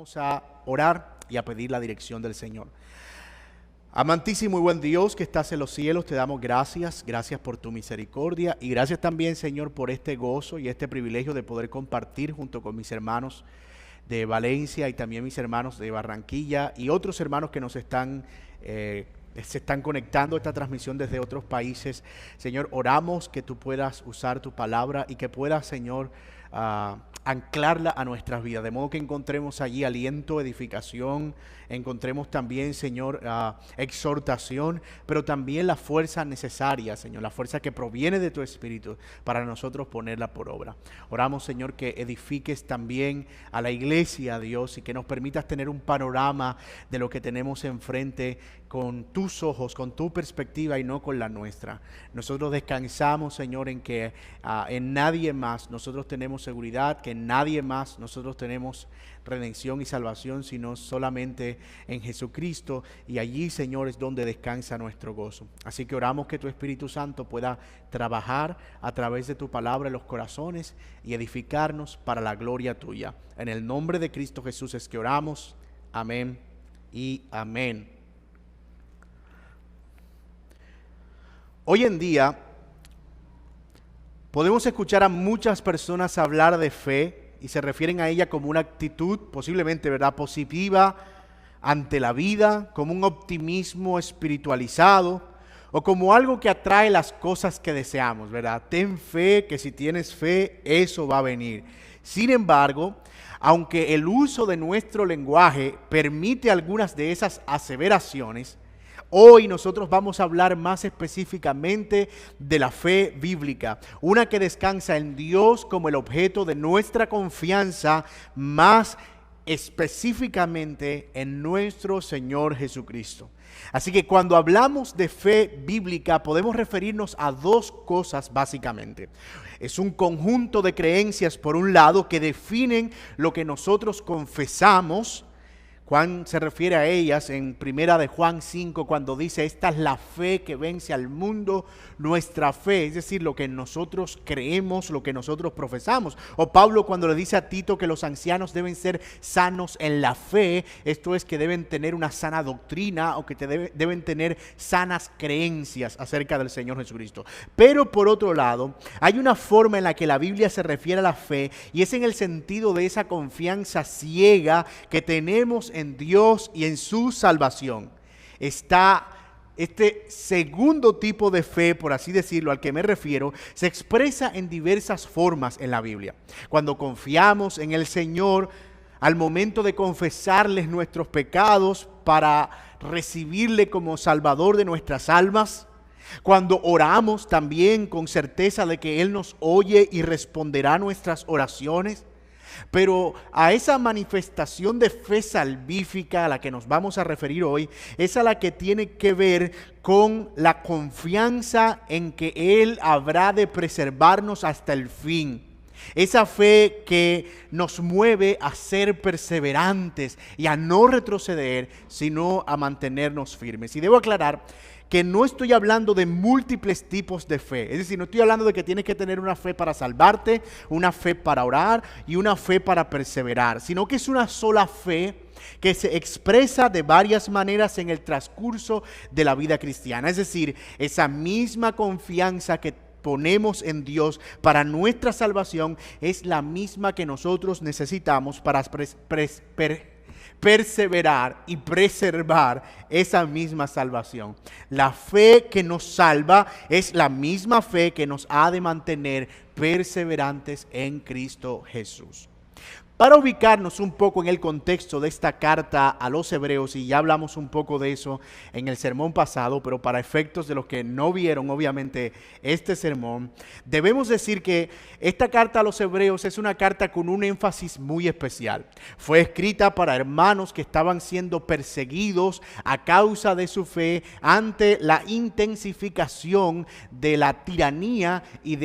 Vamos a orar y a pedir la dirección del Señor. Amantísimo y buen Dios que estás en los cielos, te damos gracias. Gracias por tu misericordia y gracias también, Señor, por este gozo y este privilegio de poder compartir junto con mis hermanos de Valencia y también mis hermanos de Barranquilla y otros hermanos que nos se están conectando a esta transmisión desde otros países. Señor, oramos que tú puedas usar tu palabra y que puedas, Señor, anclarla a nuestras vidas, de modo que encontremos allí aliento, edificación, encontremos también, Señor, exhortación, pero también la fuerza necesaria, Señor, la fuerza que proviene de tu Espíritu para nosotros ponerla por obra. Oramos, Señor, que edifiques también a la iglesia, Dios, y que nos permitas tener un panorama de lo que tenemos enfrente con tus ojos, con tu perspectiva y no con la nuestra. Nosotros descansamos, Señor, en que en nadie más nosotros tenemos seguridad, que en nadie más nosotros tenemos redención y salvación, sino solamente en Jesucristo, y allí, Señor, es donde descansa nuestro gozo. Así que oramos que tu Espíritu Santo pueda trabajar a través de tu palabra en los corazones y edificarnos para la gloria tuya. En el nombre de Cristo Jesús es que oramos. Amén y amén. Hoy en día podemos escuchar a muchas personas hablar de fe y se refieren a ella como una actitud posiblemente, ¿verdad?, positiva ante la vida, como un optimismo espiritualizado o como algo que atrae las cosas que deseamos, ¿verdad? Ten fe, que si tienes fe, eso va a venir. Sin embargo, aunque el uso de nuestro lenguaje permite algunas de esas aseveraciones, hoy nosotros vamos a hablar más específicamente de la fe bíblica, una que descansa en Dios como el objeto de nuestra confianza, más específicamente en nuestro Señor Jesucristo. Así que cuando hablamos de fe bíblica podemos referirnos a dos cosas básicamente. Es un conjunto de creencias, por un lado, que definen lo que nosotros confesamos. Juan se refiere a ellas en primera de Juan 5 cuando dice: esta es la fe que vence al mundo, nuestra fe, es decir, lo que nosotros creemos, lo que nosotros profesamos. O Pablo cuando le dice a Tito que los ancianos deben ser sanos en la fe, esto es que deben tener una sana doctrina o que deben tener sanas creencias acerca del Señor Jesucristo. Pero por otro lado, hay una forma en la que la Biblia se refiere a la fe y es en el sentido de esa confianza ciega que tenemos en Dios y en su salvación. Está este segundo tipo de fe, por así decirlo, al que me refiero, se expresa en diversas formas en la Biblia. Cuando confiamos en el Señor, al momento de confesarles nuestros pecados para recibirle como Salvador de nuestras almas, cuando oramos también con certeza de que Él nos oye y responderá nuestras oraciones. Pero a esa manifestación de fe salvífica a la que nos vamos a referir hoy, es a la que tiene que ver con la confianza en que Él habrá de preservarnos hasta el fin. Esa fe que nos mueve a ser perseverantes y a no retroceder, sino a mantenernos firmes. Y debo aclarar que no estoy hablando de múltiples tipos de fe. Es decir, no estoy hablando de que tienes que tener una fe para salvarte, una fe para orar y una fe para perseverar, sino que es una sola fe que se expresa de varias maneras en el transcurso de la vida cristiana. Es decir, esa misma confianza que ponemos en Dios para nuestra salvación es la misma que nosotros necesitamos para perseverar y preservar esa misma salvación. La fe que nos salva es la misma fe que nos ha de mantener perseverantes en Cristo Jesús. Para ubicarnos un poco en el contexto de esta carta a los hebreos, y ya hablamos un poco de eso en el sermón pasado, pero para efectos de los que no vieron obviamente este sermón, debemos decir que esta carta a los hebreos es una carta con un énfasis muy especial. Fue escrita para hermanos que estaban siendo perseguidos a causa de su fe ante la intensificación de la tiranía y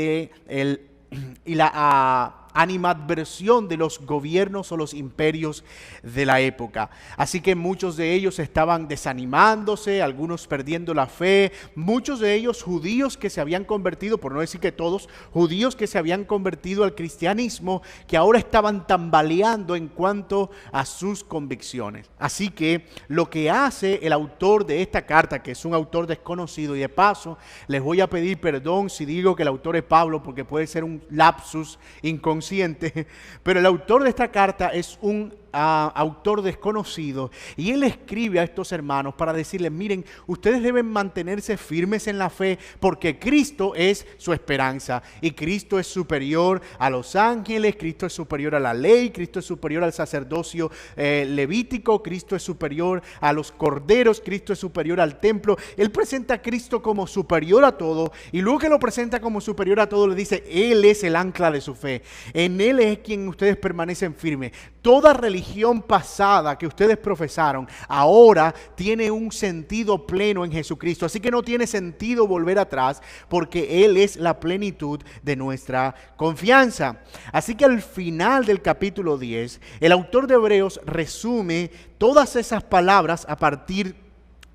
la animadversión de los gobiernos o los imperios de la época. Así que muchos de ellos estaban desanimándose, algunos perdiendo la fe, muchos de ellos judíos que se habían convertido, por no decir que todos, judíos que se habían convertido al cristianismo, que ahora estaban tambaleando en cuanto a sus convicciones. Así que lo que hace el autor de esta carta, que es un autor desconocido, y de paso les voy a pedir perdón si digo que el autor es Pablo, porque puede ser un lapsus inconsciente, pero el autor de esta carta es un autor desconocido, y él escribe a estos hermanos para decirles: miren, ustedes deben mantenerse firmes en la fe, porque Cristo es su esperanza, y Cristo es superior a los ángeles, Cristo es superior a la ley, Cristo es superior al sacerdocio levítico, Cristo es superior a los corderos, Cristo es superior al templo. Él presenta a Cristo como superior a todo, y luego que lo presenta como superior a todo, le dice: Él es el ancla de su fe, en Él es quien ustedes permanecen firmes. Toda religión pasada que ustedes profesaron ahora tiene un sentido pleno en Jesucristo. Así que no tiene sentido volver atrás, porque Él es la plenitud de nuestra confianza. Así que al final del capítulo 10, el autor de Hebreos resume todas esas palabras a partir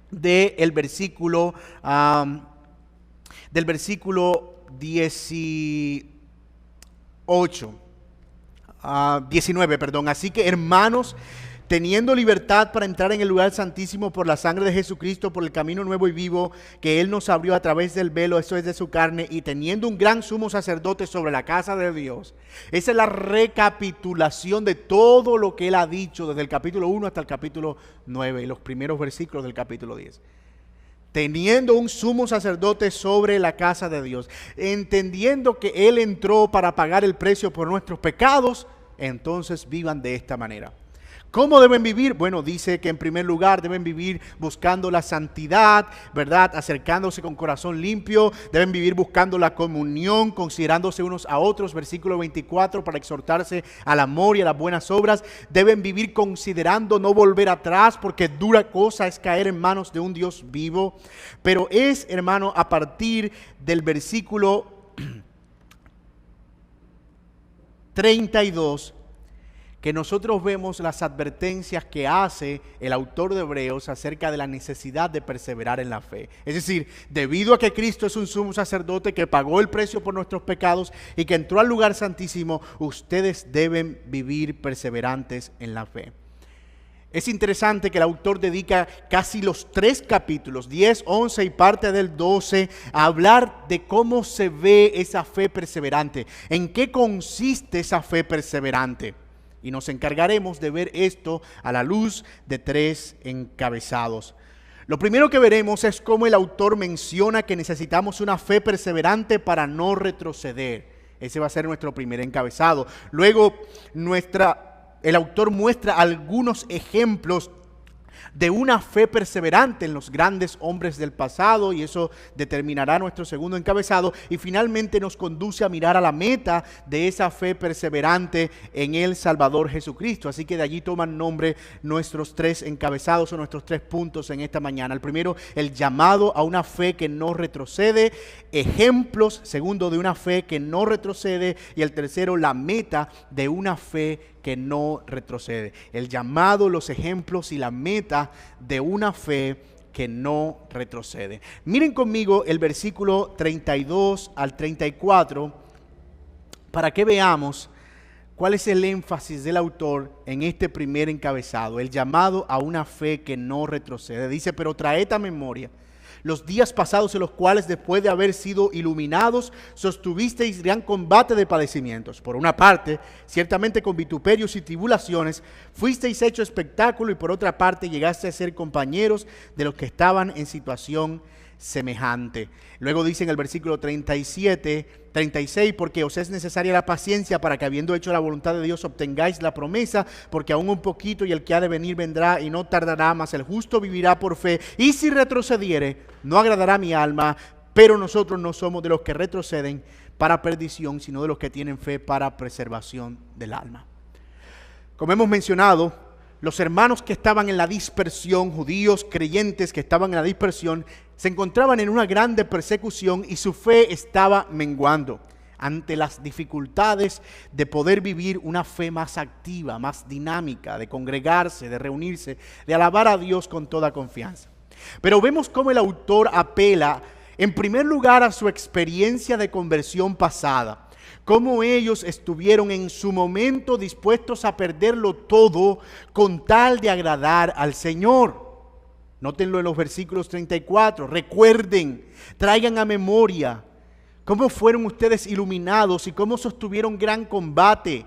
del versículo 19, perdón. Así que, hermanos, teniendo libertad para entrar en el lugar santísimo por la sangre de Jesucristo, por el camino nuevo y vivo que Él nos abrió a través del velo, eso es de su carne, y teniendo un gran sumo sacerdote sobre la casa de Dios. Esa es la recapitulación de todo lo que Él ha dicho desde el capítulo 1 hasta el capítulo 9 y los primeros versículos del capítulo 10. Teniendo un sumo sacerdote sobre la casa de Dios, entendiendo que Él entró para pagar el precio por nuestros pecados, entonces vivan de esta manera. ¿Cómo deben vivir? Bueno, dice que en primer lugar deben vivir buscando la santidad, ¿verdad? Acercándose con corazón limpio, deben vivir buscando la comunión, considerándose unos a otros, versículo 24, para exhortarse al amor y a las buenas obras. Deben vivir considerando no volver atrás, porque dura cosa es caer en manos de un Dios vivo. Pero es, hermano, a partir del versículo 32, que nosotros vemos las advertencias que hace el autor de Hebreos acerca de la necesidad de perseverar en la fe. Es decir, debido a que Cristo es un sumo sacerdote que pagó el precio por nuestros pecados y que entró al lugar santísimo, ustedes deben vivir perseverantes en la fe. Es interesante que el autor dedica casi los 3 capítulos, 10, 11 y parte del 12, a hablar de cómo se ve esa fe perseverante, en qué consiste esa fe perseverante. Y nos encargaremos de ver esto a la luz de 3 encabezados. Lo primero que veremos es cómo el autor menciona que necesitamos una fe perseverante para no retroceder. Ese va a ser nuestro primer encabezado. Luego, el autor muestra algunos ejemplos de una fe perseverante en los grandes hombres del pasado, y eso determinará nuestro segundo encabezado, y finalmente nos conduce a mirar a la meta de esa fe perseverante en el Salvador Jesucristo. Así que de allí toman nombre nuestros 3 encabezados o nuestros 3 puntos en esta mañana. El primero, el llamado a una fe que no retrocede, ejemplos, segundo, de una fe que no retrocede, y el tercero, la meta de una fe que no retrocede. El llamado, los ejemplos y la meta de una fe que no retrocede. Miren conmigo el versículo 32 al 34 para que veamos cuál es el énfasis del autor en este primer encabezado. El llamado a una fe que no retrocede. Dice: pero traed a memoria los días pasados, en los cuales, después de haber sido iluminados, sostuvisteis gran combate de padecimientos. Por una parte, ciertamente con vituperios y tribulaciones, fuisteis hecho espectáculo, y por otra parte llegaste a ser compañeros de los que estaban en situación semejante. Luego dice en el versículo 36, porque os es necesaria la paciencia para que, habiendo hecho la voluntad de Dios, obtengáis la promesa, porque aún un poquito y el que ha de venir vendrá y no tardará, mas el justo vivirá por fe, y si retrocediere, no agradará a mi alma. Pero nosotros no somos de los que retroceden para perdición, sino de los que tienen fe para preservación del alma. Como hemos mencionado, los hermanos que estaban en la dispersión, judíos creyentes que estaban en la dispersión, se encontraban en una grande persecución y su fe estaba menguando. ante las dificultades de poder vivir una fe más activa, más dinámica, de congregarse, de reunirse, de alabar a Dios con toda confianza. Pero vemos cómo el autor apela en primer lugar a su experiencia de conversión pasada, cómo ellos estuvieron en su momento dispuestos a perderlo todo con tal de agradar al Señor. Nótenlo en los versículos 34, recuerden, traigan a memoria cómo fueron ustedes iluminados y cómo sostuvieron gran combate,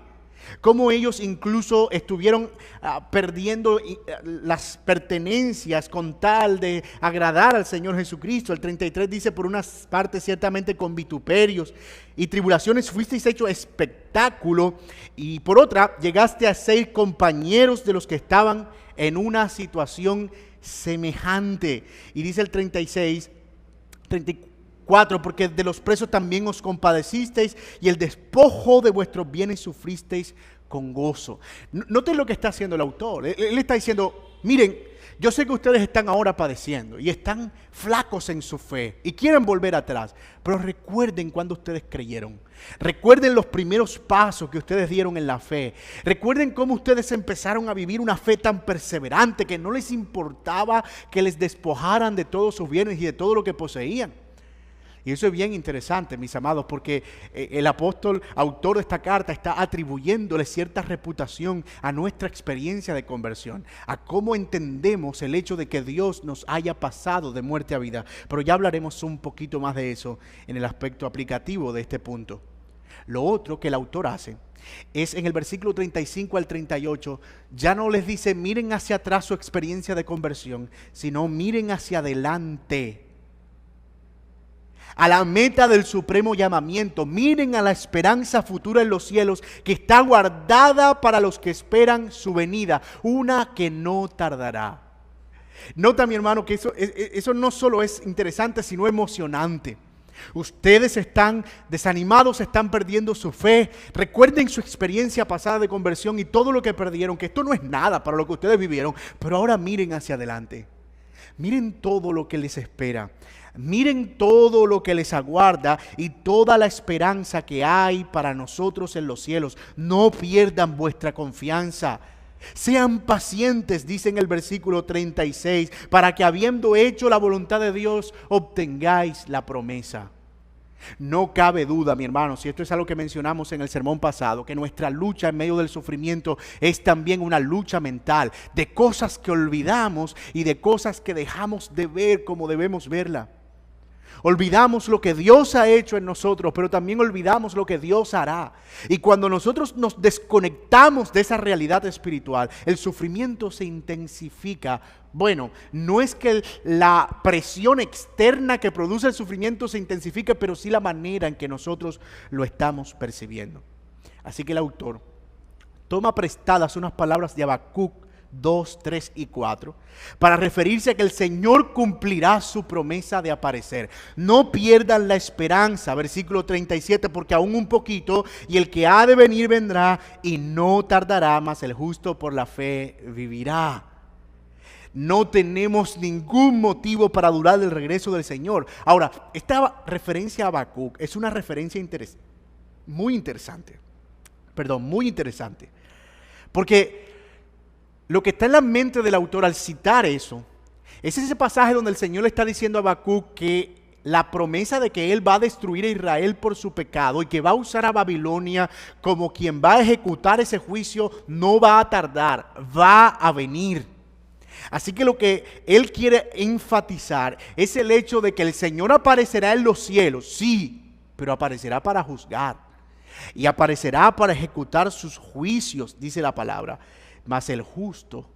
cómo ellos incluso estuvieron perdiendo las pertenencias con tal de agradar al Señor Jesucristo. El 33 dice, por unas partes ciertamente con vituperios y tribulaciones fuisteis hecho espectáculo, y por otra llegaste a ser compañeros de los que estaban en una situación semejante. Y dice el 34, porque de los presos también os compadecisteis y el despojo de vuestros bienes sufristeis con gozo. Noten lo que está haciendo el autor. Él está diciendo, miren, yo sé que ustedes están ahora padeciendo y están flacos en su fe y quieren volver atrás, pero recuerden cuando ustedes creyeron. Recuerden los primeros pasos que ustedes dieron en la fe. Recuerden cómo ustedes empezaron a vivir una fe tan perseverante que no les importaba que les despojaran de todos sus bienes y de todo lo que poseían. Y eso es bien interesante, mis amados, porque el apóstol, autor de esta carta, está atribuyéndole cierta reputación a nuestra experiencia de conversión, a cómo entendemos el hecho de que Dios nos haya pasado de muerte a vida. Pero ya hablaremos un poquito más de eso en el aspecto aplicativo de este punto. Lo otro que el autor hace es en el versículo 35 al 38, ya no les dice miren hacia atrás su experiencia de conversión, sino miren hacia adelante, a la meta del supremo llamamiento. Miren a la esperanza futura en los cielos que está guardada para los que esperan su venida, una que no tardará. Nota, mi hermano, que eso no solo es interesante, sino emocionante. Ustedes están desanimados, están perdiendo su fe. Recuerden su experiencia pasada de conversión y todo lo que perdieron, que esto no es nada para lo que ustedes vivieron, pero ahora miren hacia adelante. Miren todo lo que les espera. Miren todo lo que les aguarda y toda la esperanza que hay para nosotros en los cielos. No pierdan vuestra confianza. Sean pacientes, dice en el versículo 36, para que habiendo hecho la voluntad de Dios, obtengáis la promesa. No cabe duda, mi hermano, si esto es algo que mencionamos en el sermón pasado, que nuestra lucha en medio del sufrimiento es también una lucha mental, de cosas que olvidamos y de cosas que dejamos de ver como debemos verla. Olvidamos lo que Dios ha hecho en nosotros, pero también olvidamos lo que Dios hará. Y cuando nosotros nos desconectamos de esa realidad espiritual, el sufrimiento se intensifica. Bueno, no es que la presión externa que produce el sufrimiento se intensifique, pero sí la manera en que nosotros lo estamos percibiendo. Así que el autor toma prestadas unas palabras de Habacuc 2, 3 y 4 para referirse a que el Señor cumplirá su promesa de aparecer. No pierdan la esperanza, versículo 37, porque aún un poquito y el que ha de venir vendrá y no tardará, mas el justo por la fe vivirá. No tenemos ningún motivo para dudar del regreso del Señor. Ahora, esta referencia a Habacuc es una referencia muy interesante, porque lo que está en la mente del autor al citar eso, es ese pasaje donde el Señor le está diciendo a Habacuc que la promesa de que Él va a destruir a Israel por su pecado y que va a usar a Babilonia como quien va a ejecutar ese juicio no va a tardar, va a venir. Así que lo que Él quiere enfatizar es el hecho de que el Señor aparecerá en los cielos, sí, pero aparecerá para juzgar y aparecerá para ejecutar sus juicios, dice la palabra. Mas el justo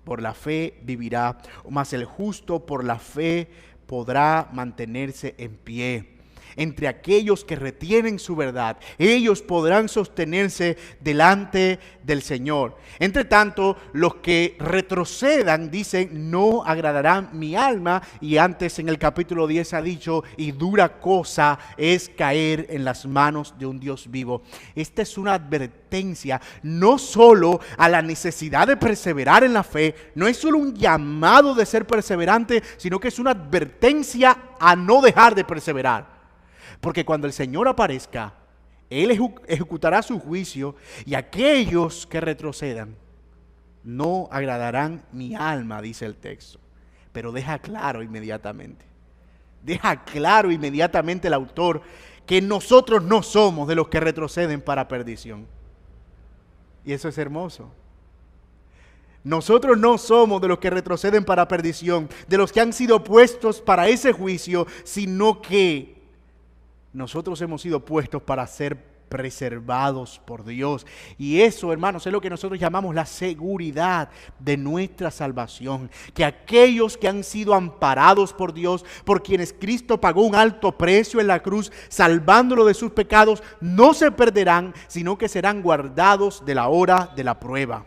por la fe vivirá, mas el justo por la fe podrá mantenerse en pie. Entre aquellos que retienen su verdad, ellos podrán sostenerse delante del Señor. Entre tanto, los que retrocedan, dicen, no agradarán mi alma. Y antes en el capítulo 10 ha dicho, y dura cosa es caer en las manos de un Dios vivo. Esta es una advertencia no solo a la necesidad de perseverar en la fe, no es solo un llamado de ser perseverante, sino que es una advertencia a no dejar de perseverar. Porque cuando el Señor aparezca, Él ejecutará su juicio y aquellos que retrocedan no agradarán mi alma, dice el texto. Pero deja claro inmediatamente el autor que nosotros no somos de los que retroceden para perdición. Y eso es hermoso. Nosotros no somos de los que retroceden para perdición, de los que han sido puestos para ese juicio, sino que nosotros hemos sido puestos para ser preservados por Dios. Y eso, hermanos, es lo que nosotros llamamos la seguridad de nuestra salvación. Que aquellos que han sido amparados por Dios, por quienes Cristo pagó un alto precio en la cruz, salvándolo de sus pecados, no se perderán, sino que serán guardados de la hora de la prueba.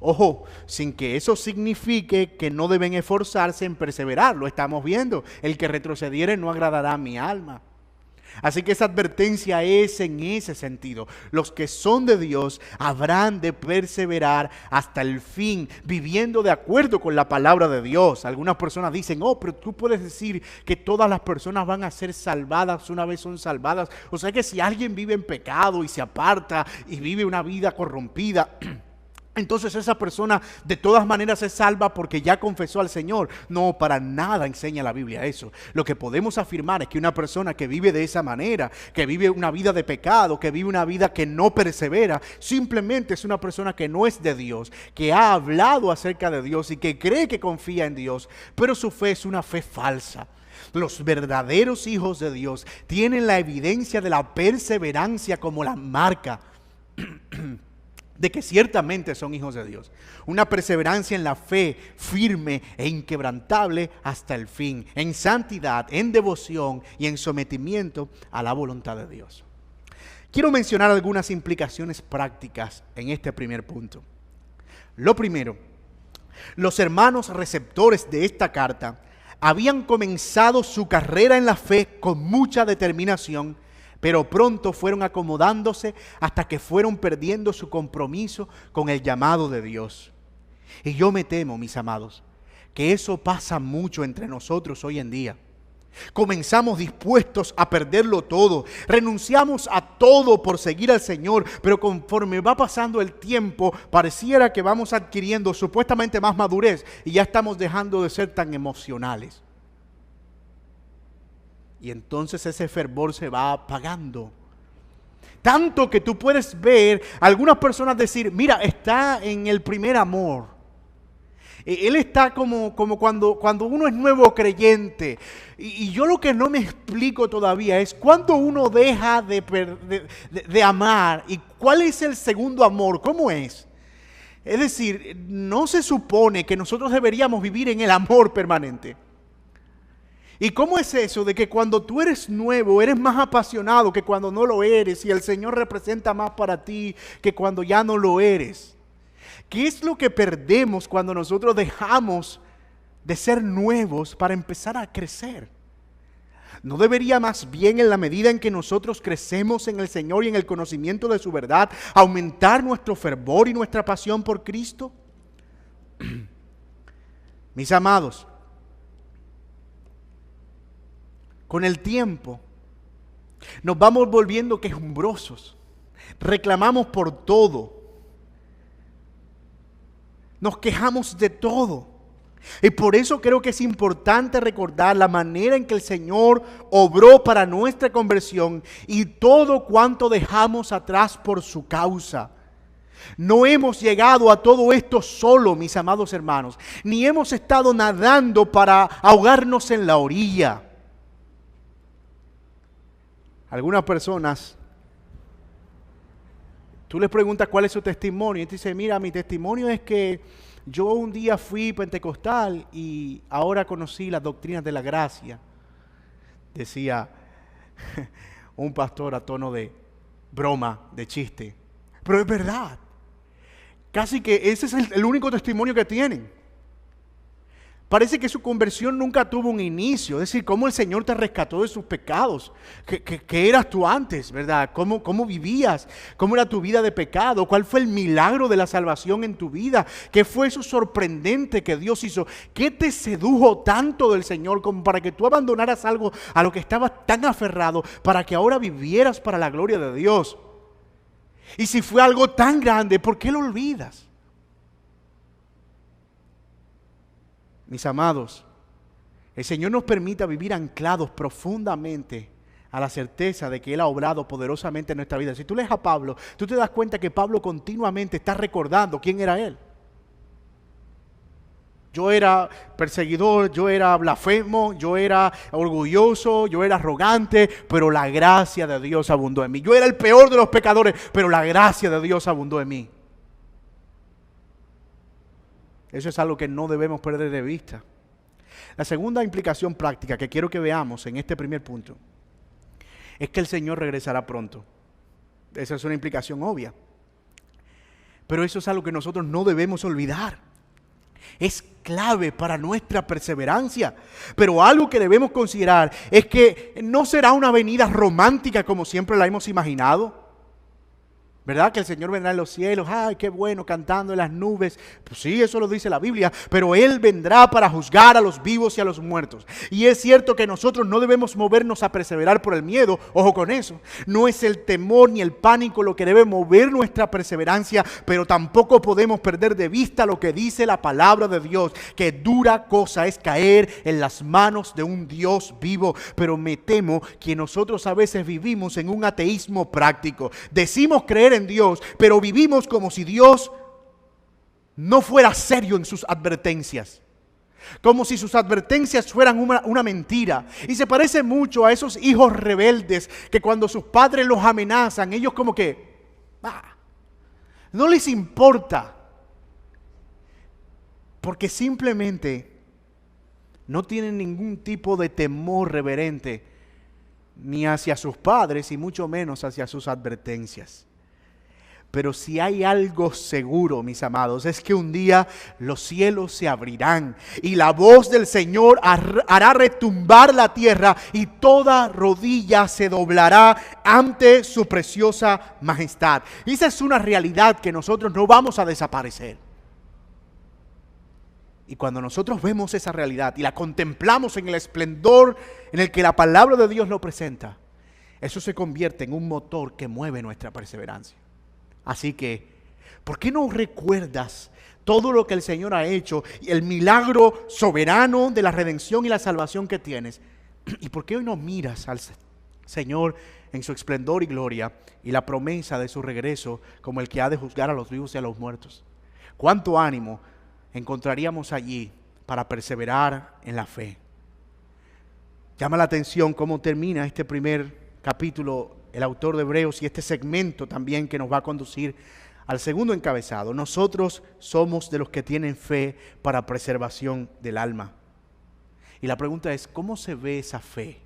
Ojo, sin que eso signifique que no deben esforzarse en perseverar. Lo estamos viendo. El que retrocediere no agradará a mi alma. Así que esa advertencia es en ese sentido. Los que son de Dios habrán de perseverar hasta el fin, viviendo de acuerdo con la palabra de Dios. Algunas personas dicen, pero tú puedes decir que todas las personas van a ser salvadas una vez son salvadas. O sea que si alguien vive en pecado y se aparta y vive una vida corrompida, entonces esa persona de todas maneras se salva porque ya confesó al Señor. No, para nada enseña la Biblia eso. Lo que podemos afirmar es que una persona que vive de esa manera, que vive una vida de pecado, que vive una vida que no persevera, simplemente es una persona que no es de Dios, que ha hablado acerca de Dios y que cree que confía en Dios, pero su fe es una fe falsa. Los verdaderos hijos de Dios tienen la evidencia de la perseverancia como la marca de que ciertamente son hijos de Dios. Una perseverancia en la fe firme e inquebrantable hasta el fin, en santidad, en devoción y en sometimiento a la voluntad de Dios. Quiero mencionar algunas implicaciones prácticas en este primer punto. Lo primero, los hermanos receptores de esta carta habían comenzado su carrera en la fe con mucha determinación, pero pronto fueron acomodándose hasta que fueron perdiendo su compromiso con el llamado de Dios. Y yo me temo, mis amados, que eso pasa mucho entre nosotros hoy en día. Comenzamos dispuestos a perderlo todo, renunciamos a todo por seguir al Señor, pero conforme va pasando el tiempo, pareciera que vamos adquiriendo supuestamente más madurez y ya estamos dejando de ser tan emocionales. Y entonces ese fervor se va apagando. Tanto que tú puedes ver a algunas personas decir, mira, está en el primer amor. Él está como cuando uno es nuevo creyente. Y yo lo que no me explico todavía es cuándo uno deja de amar y cuál es el segundo amor, ¿cómo es? Es decir, no se supone que nosotros deberíamos vivir en el amor permanente. ¿Y cómo es eso de que cuando tú eres nuevo, eres más apasionado que cuando no lo eres y el Señor representa más para ti que cuando ya no lo eres? ¿Qué es lo que perdemos cuando nosotros dejamos de ser nuevos para empezar a crecer? ¿No debería más bien, en la medida en que nosotros crecemos en el Señor y en el conocimiento de su verdad, aumentar nuestro fervor y nuestra pasión por Cristo? Mis amados, con el tiempo nos vamos volviendo quejumbrosos, reclamamos por todo, nos quejamos de todo. Y por eso creo que es importante recordar la manera en que el Señor obró para nuestra conversión y todo cuanto dejamos atrás por su causa. No hemos llegado a todo esto solo, mis amados hermanos, ni hemos estado nadando para ahogarnos en la orilla. Algunas personas, tú les preguntas cuál es su testimonio y te dice, mira, mi testimonio es que yo un día fui pentecostal y ahora conocí las doctrinas de la gracia. Decía un pastor a tono de broma, de chiste. Pero es verdad. Casi que ese es el único testimonio que tienen. Parece que su conversión nunca tuvo un inicio. Es decir, cómo el Señor te rescató de sus pecados. ¿Qué eras tú antes, verdad? ¿Cómo vivías? ¿Cómo era tu vida de pecado? ¿Cuál fue el milagro de la salvación en tu vida? ¿Qué fue eso sorprendente que Dios hizo? ¿Qué te sedujo tanto del Señor como para que tú abandonaras algo a lo que estabas tan aferrado para que ahora vivieras para la gloria de Dios? Y si fue algo tan grande, ¿por qué lo olvidas? Mis amados, el Señor nos permita vivir anclados profundamente a la certeza de que Él ha obrado poderosamente en nuestra vida. Si tú lees a Pablo, tú te das cuenta que Pablo continuamente está recordando quién era él. Yo era perseguidor, yo era blasfemo, yo era orgulloso, yo era arrogante, pero la gracia de Dios abundó en mí. Yo era el peor de los pecadores, pero la gracia de Dios abundó en mí. Eso es algo que no debemos perder de vista. La segunda implicación práctica que quiero que veamos en este primer punto es que el Señor regresará pronto. Esa es una implicación obvia. Pero eso es algo que nosotros no debemos olvidar. Es clave para nuestra perseverancia. Pero algo que debemos considerar es que no será una venida romántica como siempre la hemos imaginado. ¿Verdad? Que el Señor vendrá en los cielos, ¡ay, qué bueno! Cantando en las nubes. Pues sí, eso lo dice la Biblia, pero Él vendrá para juzgar a los vivos y a los muertos. Y es cierto que nosotros no debemos movernos a perseverar por el miedo, ojo con eso. No es el temor ni el pánico lo que debe mover nuestra perseverancia, pero tampoco podemos perder de vista lo que dice la palabra de Dios, que dura cosa es caer en las manos de un Dios vivo. Pero me temo que nosotros a veces vivimos en un ateísmo práctico. Decimos creer en Dios, pero vivimos como si Dios no fuera serio en sus advertencias, como si sus advertencias fueran una mentira. Y se parece mucho a esos hijos rebeldes que cuando sus padres los amenazan, ellos como que no les importa, porque simplemente no tienen ningún tipo de temor reverente ni hacia sus padres y mucho menos hacia sus advertencias. Pero si hay algo seguro, mis amados, es que un día los cielos se abrirán y la voz del Señor hará retumbar la tierra y toda rodilla se doblará ante su preciosa majestad. Y esa es una realidad que nosotros no vamos a desaparecer. Y cuando nosotros vemos esa realidad y la contemplamos en el esplendor en el que la palabra de Dios lo presenta, eso se convierte en un motor que mueve nuestra perseverancia. Así que, ¿por qué no recuerdas todo lo que el Señor ha hecho y el milagro soberano de la redención y la salvación que tienes? ¿Y por qué hoy no miras al Señor en su esplendor y gloria y la promesa de su regreso como el que ha de juzgar a los vivos y a los muertos? ¿Cuánto ánimo encontraríamos allí para perseverar en la fe? Llama la atención cómo termina este primer capítulo el autor de Hebreos y este segmento también que nos va a conducir al segundo encabezado. Nosotros somos de los que tienen fe para preservación del alma. Y la pregunta es, ¿cómo se ve esa fe?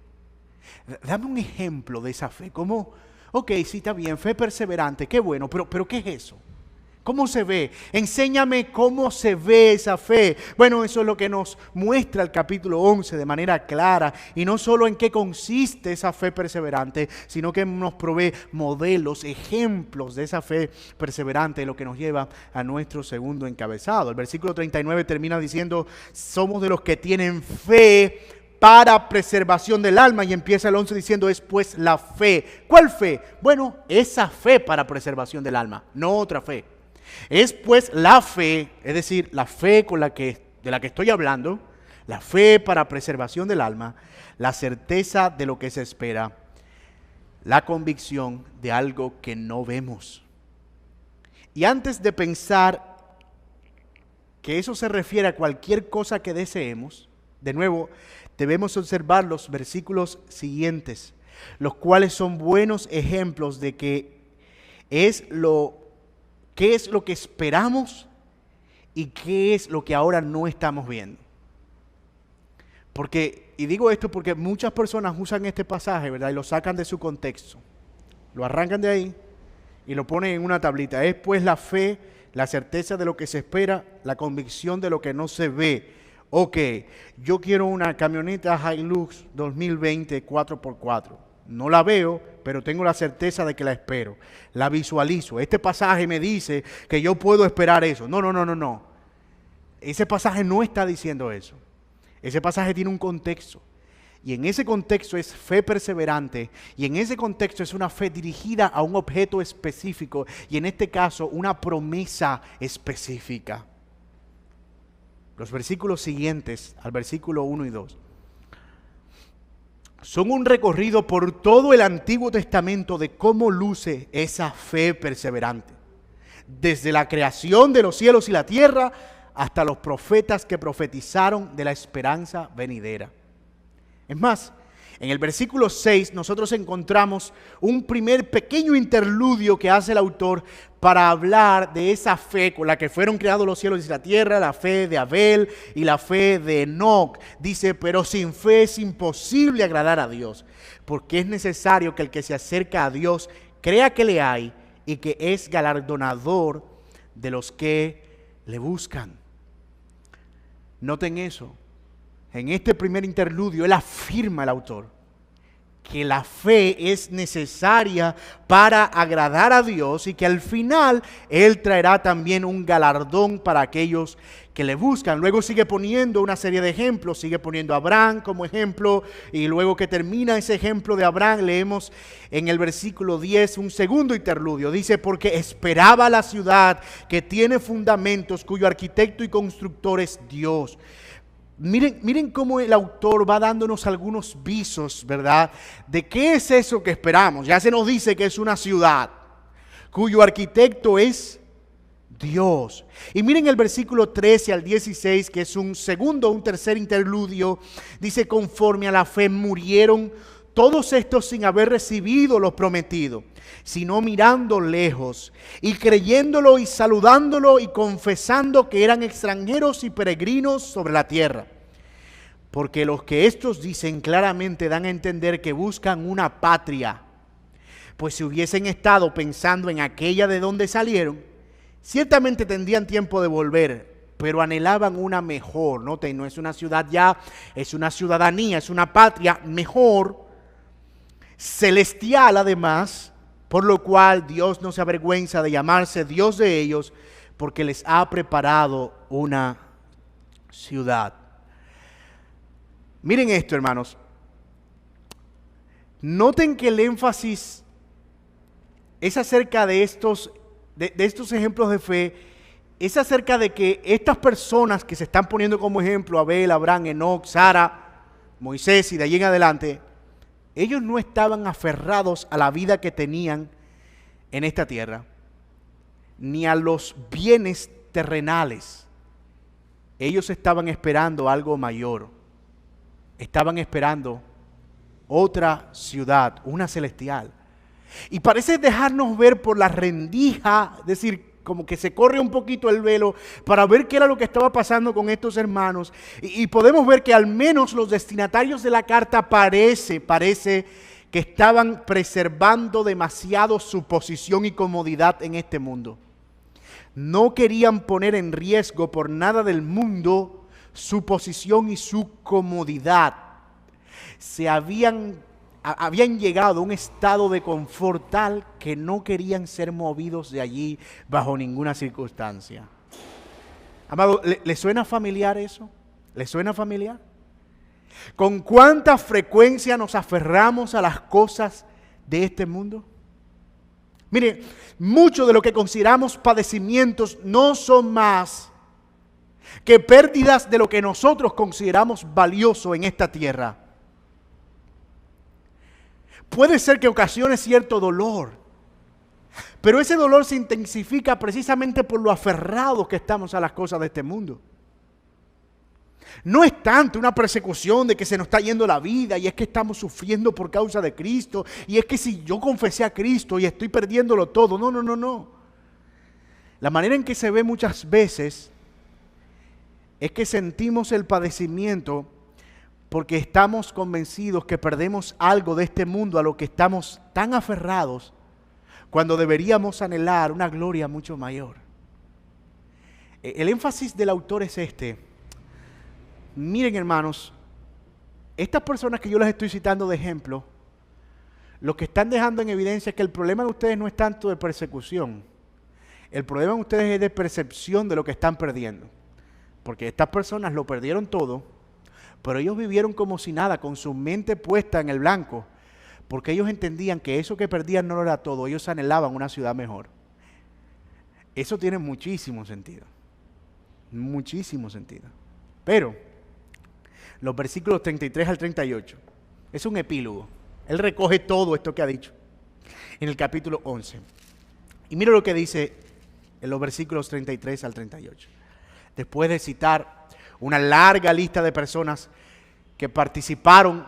Dame un ejemplo de esa fe. ¿Cómo? Ok, sí, está bien, fe perseverante, qué bueno, pero ¿qué es eso? ¿Cómo se ve? Enséñame cómo se ve esa fe. Bueno, eso es lo que nos muestra el capítulo 11 de manera clara. Y no solo en qué consiste esa fe perseverante, sino que nos provee modelos, ejemplos de esa fe perseverante, lo que nos lleva a nuestro segundo encabezado. El versículo 39 termina diciendo, somos de los que tienen fe para preservación del alma, y empieza el 11 diciendo, es pues la fe. ¿Cuál fe? Bueno, esa fe para preservación del alma, no otra fe. Es pues la fe, es decir, la fe de la que estoy hablando, la fe para preservación del alma, la certeza de lo que se espera, la convicción de algo que no vemos. Y antes de pensar que eso se refiere a cualquier cosa que deseemos, de nuevo, debemos observar los versículos siguientes, los cuales son buenos ejemplos de qué es lo que esperamos y qué es lo que ahora no estamos viendo. Y digo esto porque muchas personas usan este pasaje, ¿verdad? Y lo sacan de su contexto. Lo arrancan de ahí y lo ponen en una tablita. Es pues la fe, la certeza de lo que se espera, la convicción de lo que no se ve. Ok, yo quiero una camioneta Hilux 2020 4x4. No la veo, pero tengo la certeza de que la espero. La visualizo. Este pasaje me dice que yo puedo esperar eso. No. Ese pasaje no está diciendo eso. Ese pasaje tiene un contexto. Y en ese contexto es fe perseverante. Y en ese contexto es una fe dirigida a un objeto específico. Y en este caso, una promesa específica. Los versículos siguientes, al versículo 1 y 2, son un recorrido por todo el Antiguo Testamento de cómo luce esa fe perseverante. Desde la creación de los cielos y la tierra hasta los profetas que profetizaron de la esperanza venidera. Es más, en el versículo 6 nosotros encontramos un primer pequeño interludio que hace el autor para hablar de esa fe con la que fueron creados los cielos y la tierra, la fe de Abel y la fe de Enoc. Dice, pero sin fe es imposible agradar a Dios, porque es necesario que el que se acerca a Dios crea que le hay y que es galardonador de los que le buscan. Noten eso. En este primer interludio, él afirma, el autor, que la fe es necesaria para agradar a Dios y que al final él traerá también un galardón para aquellos que le buscan. Luego sigue poniendo una serie de ejemplos, sigue poniendo a Abraham como ejemplo, y luego que termina ese ejemplo de Abraham, leemos en el versículo 10 un segundo interludio. Dice, porque esperaba la ciudad que tiene fundamentos, cuyo arquitecto y constructor es Dios. Miren cómo el autor va dándonos algunos visos, ¿verdad? De qué es eso que esperamos. Ya se nos dice que es una ciudad cuyo arquitecto es Dios. Y miren el versículo 13 al 16, que es un tercer interludio. Dice, conforme a la fe murieron todos estos sin haber recibido lo prometido, sino mirando lejos y creyéndolo y saludándolo y confesando que eran extranjeros y peregrinos sobre la tierra. Porque los que estos dicen claramente dan a entender que buscan una patria, pues si hubiesen estado pensando en aquella de donde salieron, ciertamente tendrían tiempo de volver, pero anhelaban una mejor. Noten, no es una ciudad ya, es una ciudadanía, es una patria mejor, celestial además, por lo cual Dios no se avergüenza de llamarse Dios de ellos, porque les ha preparado una ciudad. Miren esto, hermanos. Noten que el énfasis es acerca de estos ejemplos de fe, es acerca de que estas personas que se están poniendo como ejemplo, Abel, Abraham, Enoc, Sara, Moisés y de allí en adelante, ellos no estaban aferrados a la vida que tenían en esta tierra, ni a los bienes terrenales. Ellos estaban esperando algo mayor. Estaban esperando otra ciudad, una celestial. Y parece dejarnos ver por la rendija, es decir, como que se corre un poquito el velo para ver qué era lo que estaba pasando con estos hermanos. Y podemos ver que al menos los destinatarios de la carta parece que estaban preservando demasiado su posición y comodidad en este mundo. No querían poner en riesgo por nada del mundo su posición y su comodidad. Habían llegado a un estado de confort tal que no querían ser movidos de allí bajo ninguna circunstancia. Amado, ¿le suena familiar eso? ¿Le suena familiar? ¿Con cuánta frecuencia nos aferramos a las cosas de este mundo? Mire, mucho de lo que consideramos padecimientos no son más que pérdidas de lo que nosotros consideramos valioso en esta tierra. Puede ser que ocasione cierto dolor, pero ese dolor se intensifica precisamente por lo aferrados que estamos a las cosas de este mundo. No es tanto una persecución de que se nos está yendo la vida y es que estamos sufriendo por causa de Cristo y es que si yo confesé a Cristo y estoy perdiéndolo todo. No. La manera en que se ve muchas veces es que sentimos el padecimiento porque estamos convencidos que perdemos algo de este mundo a lo que estamos tan aferrados cuando deberíamos anhelar una gloria mucho mayor. El énfasis del autor es este. Miren, hermanos, estas personas que yo les estoy citando de ejemplo, lo que están dejando en evidencia es que el problema de ustedes no es tanto de persecución. El problema de ustedes es de percepción de lo que están perdiendo. Porque estas personas lo perdieron todo, pero ellos vivieron como si nada, con su mente puesta en el blanco, porque ellos entendían que eso que perdían no lo era todo, ellos anhelaban una ciudad mejor. Eso tiene muchísimo sentido, muchísimo sentido. Pero los versículos 33 al 38 es un epílogo. Él recoge todo esto que ha dicho en el capítulo 11. Y mira lo que dice en los versículos 33 al 38. Después de citar una larga lista de personas que participaron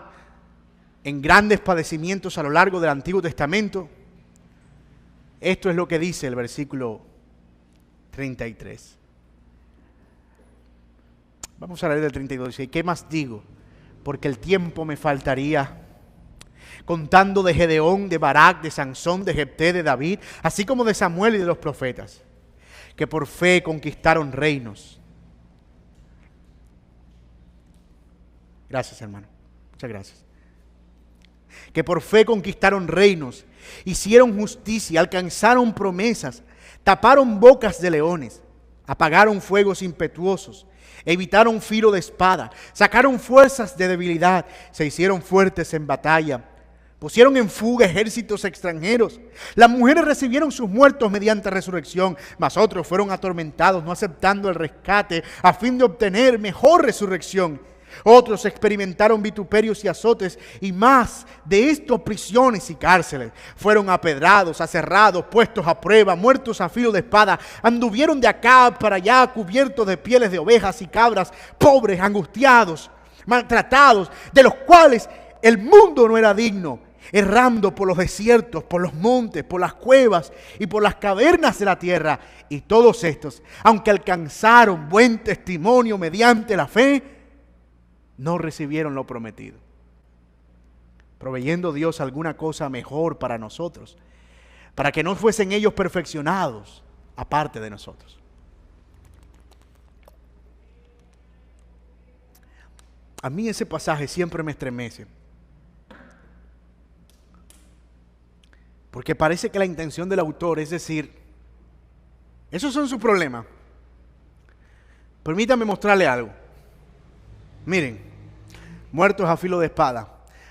en grandes padecimientos a lo largo del Antiguo Testamento, esto es lo que dice el versículo 33. Vamos a leer el 32. Dice, ¿qué más digo? Porque el tiempo me faltaría. Contando de Gedeón, de Barak, de Sansón, de Jefté, de David, así como de Samuel y de los profetas, que por fe conquistaron reinos. Gracias, hermano. Muchas gracias. Que por fe conquistaron reinos, hicieron justicia, alcanzaron promesas, taparon bocas de leones, apagaron fuegos impetuosos, evitaron filo de espada, sacaron fuerzas de debilidad, se hicieron fuertes en batalla, pusieron en fuga ejércitos extranjeros. Las mujeres recibieron sus muertos mediante resurrección, mas otros fueron atormentados, no aceptando el rescate a fin de obtener mejor resurrección. Otros experimentaron vituperios y azotes, y más de esto prisiones y cárceles. Fueron apedrados, aserrados, puestos a prueba, muertos a filo de espada. Anduvieron de acá para allá cubiertos de pieles de ovejas y cabras, pobres, angustiados, maltratados, de los cuales el mundo no era digno, errando por los desiertos, por los montes, por las cuevas y por las cavernas de la tierra. Y todos estos, aunque alcanzaron buen testimonio mediante la fe, no recibieron lo prometido, proveyendo Dios alguna cosa mejor para nosotros, para que no fuesen ellos perfeccionados aparte de nosotros. A mí ese pasaje siempre me estremece, porque parece que la intención del autor es decir, esos son sus problemas. Permítame mostrarle algo. Miren, muertos a filo de espada,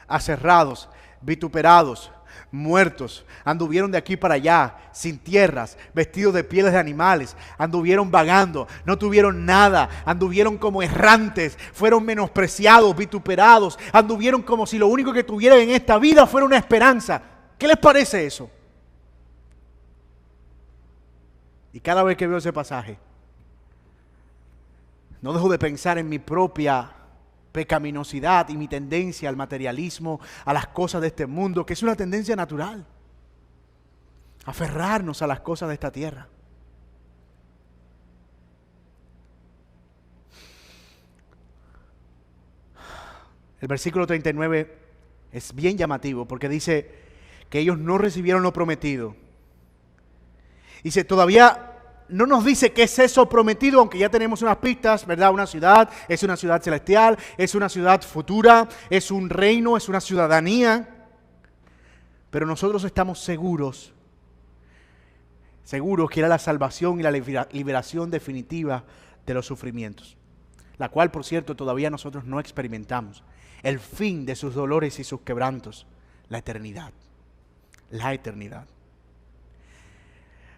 aserrados, vituperados, muertos, anduvieron de aquí para allá, sin tierras, vestidos de pieles de animales, anduvieron vagando, no tuvieron nada, anduvieron como errantes, fueron menospreciados, vituperados, anduvieron como si lo único que tuvieran en esta vida fuera una esperanza. ¿Qué les parece eso? Y cada vez que veo ese pasaje, no dejo de pensar en mi propia pecaminosidad y mi tendencia al materialismo, a las cosas de este mundo, que es una tendencia natural. Aferrarnos a las cosas de esta tierra. El versículo 39 es bien llamativo porque dice que ellos no recibieron lo prometido. Dice, todavía no nos dice qué es eso prometido, aunque ya tenemos unas pistas, ¿verdad? Una ciudad, es una ciudad celestial, es una ciudad futura, es un reino, es una ciudadanía. Pero nosotros estamos seguros que era la salvación y la liberación definitiva de los sufrimientos, la cual, por cierto, todavía nosotros no experimentamos. El fin de sus dolores y sus quebrantos, la eternidad. La eternidad.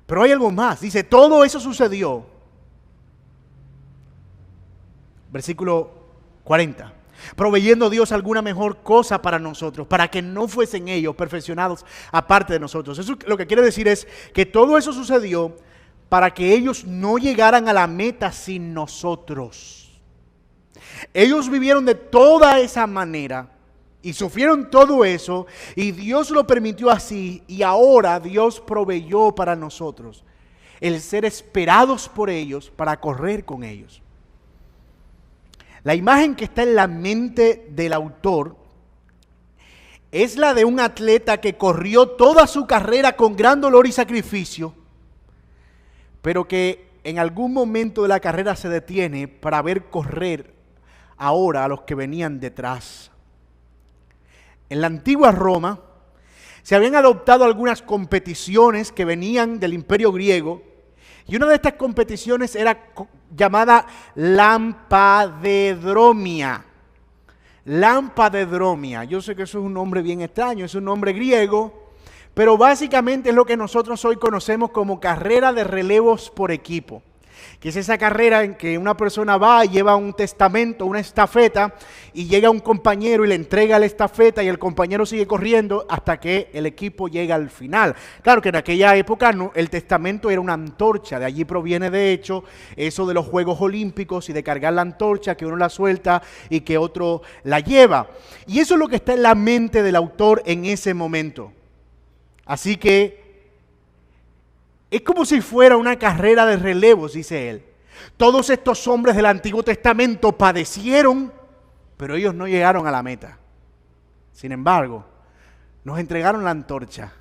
Pero hay algo más. Dice, todo eso sucedió. Versículo 40. Proveyendo Dios alguna mejor cosa para nosotros, para que no fuesen ellos perfeccionados aparte de nosotros. Eso lo que quiere decir es que todo eso sucedió para que ellos no llegaran a la meta sin nosotros. Ellos vivieron de toda esa manera y sufrieron todo eso, y Dios lo permitió así, y ahora Dios proveyó para nosotros el ser esperados por ellos para correr con ellos. La imagen que está en la mente del autor es la de un atleta que corrió toda su carrera con gran dolor y sacrificio, pero que en algún momento de la carrera se detiene para ver correr ahora a los que venían detrás. En la antigua Roma se habían adoptado algunas competiciones que venían del Imperio griego, y una de estas competiciones era llamada lampadedromia. Lampadedromia. Yo sé que eso es un nombre bien extraño, es un nombre griego, pero básicamente es lo que nosotros hoy conocemos como carrera de relevos por equipo. Que es esa carrera en que una persona va y lleva un testamento, una estafeta, y llega un compañero y le entrega la estafeta y el compañero sigue corriendo hasta que el equipo llega al final. Claro que en aquella época el testamento era una antorcha, de allí proviene de hecho eso de los Juegos Olímpicos y de cargar la antorcha, que uno la suelta y que otro la lleva. Y eso es lo que está en la mente del autor en ese momento. Así que es como si fuera una carrera de relevos, dice él. Todos estos hombres del Antiguo Testamento padecieron, pero ellos no llegaron a la meta. Sin embargo, nos entregaron la antorcha.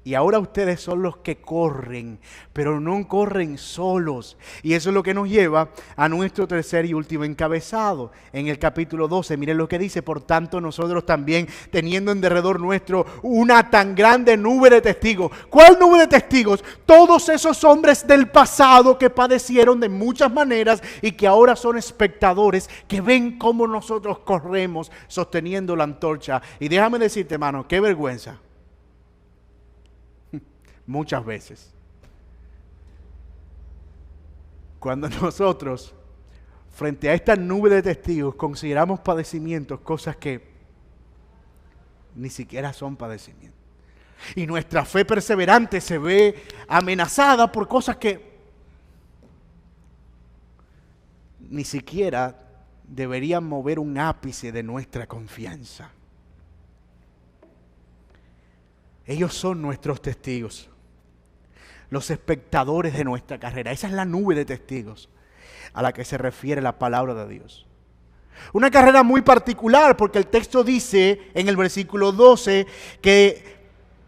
Y ahora ustedes son los que corren, pero no corren solos. Y eso es lo que nos lleva a nuestro tercer y último encabezado. En el capítulo 12, miren lo que dice: por tanto nosotros también, teniendo en derredor nuestro una tan grande nube de testigos. ¿Cuál nube de testigos? Todos esos hombres del pasado que padecieron de muchas maneras y que ahora son espectadores, que ven cómo nosotros corremos sosteniendo la antorcha. Y déjame decirte, hermano, qué vergüenza. Muchas veces, cuando nosotros, frente a esta nube de testigos, consideramos padecimientos cosas que ni siquiera son padecimientos. Y nuestra fe perseverante se ve amenazada por cosas que ni siquiera deberían mover un ápice de nuestra confianza. Ellos son nuestros testigos, los espectadores de nuestra carrera. Esa es la nube de testigos a la que se refiere la palabra de Dios. Una carrera muy particular, porque el texto dice en el versículo 12 que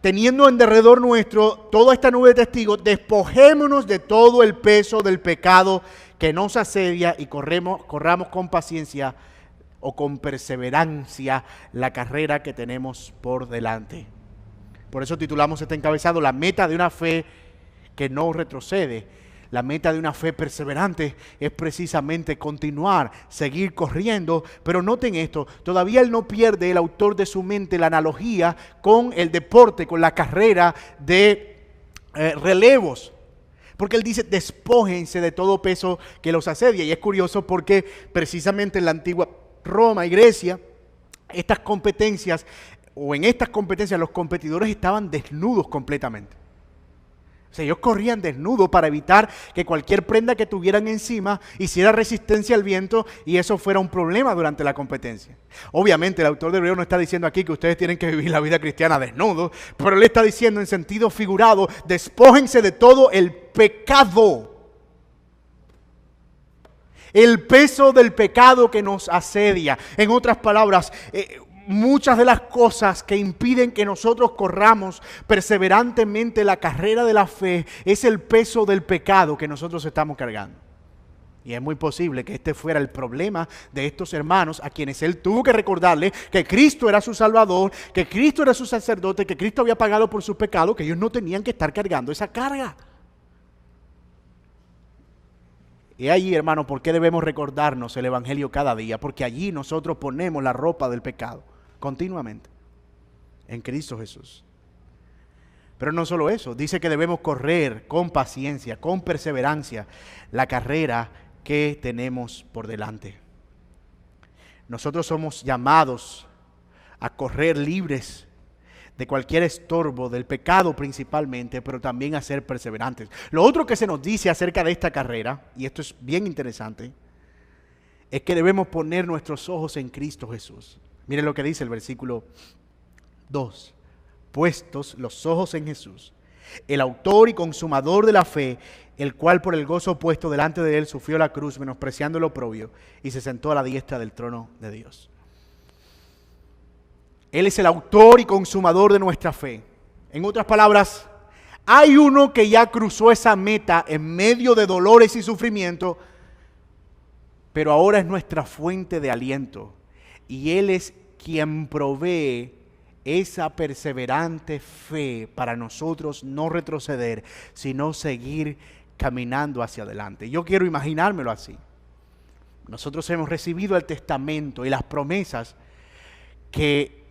teniendo en derredor nuestro toda esta nube de testigos, despojémonos de todo el peso del pecado que nos asedia y corramos con paciencia o con perseverancia la carrera que tenemos por delante. Por eso titulamos este encabezado: la meta de una fe que no retrocede. La meta de una fe perseverante es precisamente continuar, seguir corriendo. Pero noten esto, todavía él no pierde, el autor de su mente, la analogía con el deporte, con la carrera de relevos. Porque él dice: despójense de todo peso que los asedia. Y es curioso porque precisamente en la antigua Roma y Grecia, estas competencias los competidores estaban desnudos completamente. O sea, ellos corrían desnudos para evitar que cualquier prenda que tuvieran encima hiciera resistencia al viento y eso fuera un problema durante la competencia. Obviamente el autor de Hebreos no está diciendo aquí que ustedes tienen que vivir la vida cristiana desnudos, pero él está diciendo en sentido figurado: despójense de todo el pecado. El peso del pecado que nos asedia. En otras palabras, muchas de las cosas que impiden que nosotros corramos perseverantemente la carrera de la fe es el peso del pecado que nosotros estamos cargando. Y es muy posible que este fuera el problema de estos hermanos a quienes él tuvo que recordarle que Cristo era su Salvador, que Cristo era su sacerdote, que Cristo había pagado por sus pecados, que ellos no tenían que estar cargando esa carga. Y allí, hermano, ¿por qué debemos recordarnos el Evangelio cada día? Porque allí nosotros ponemos la ropa del pecado continuamente en Cristo Jesús. Pero no solo eso, dice que debemos correr con paciencia, con perseverancia, la carrera que tenemos por delante. Nosotros somos llamados a correr libres de cualquier estorbo, del pecado principalmente, pero también a ser perseverantes. Lo otro que se nos dice acerca de esta carrera, y esto es bien interesante, es que debemos poner nuestros ojos en Cristo Jesús. Miren lo que dice el versículo 2. Puestos los ojos en Jesús, el autor y consumador de la fe, el cual por el gozo puesto delante de él sufrió la cruz, menospreciando el oprobio, y se sentó a la diestra del trono de Dios. Él es el autor y consumador de nuestra fe. En otras palabras, hay uno que ya cruzó esa meta en medio de dolores y sufrimiento, pero ahora es nuestra fuente de aliento. Y Él es quien provee esa perseverante fe para nosotros no retroceder, sino seguir caminando hacia adelante. Yo quiero imaginármelo así. Nosotros hemos recibido el testamento y las promesas que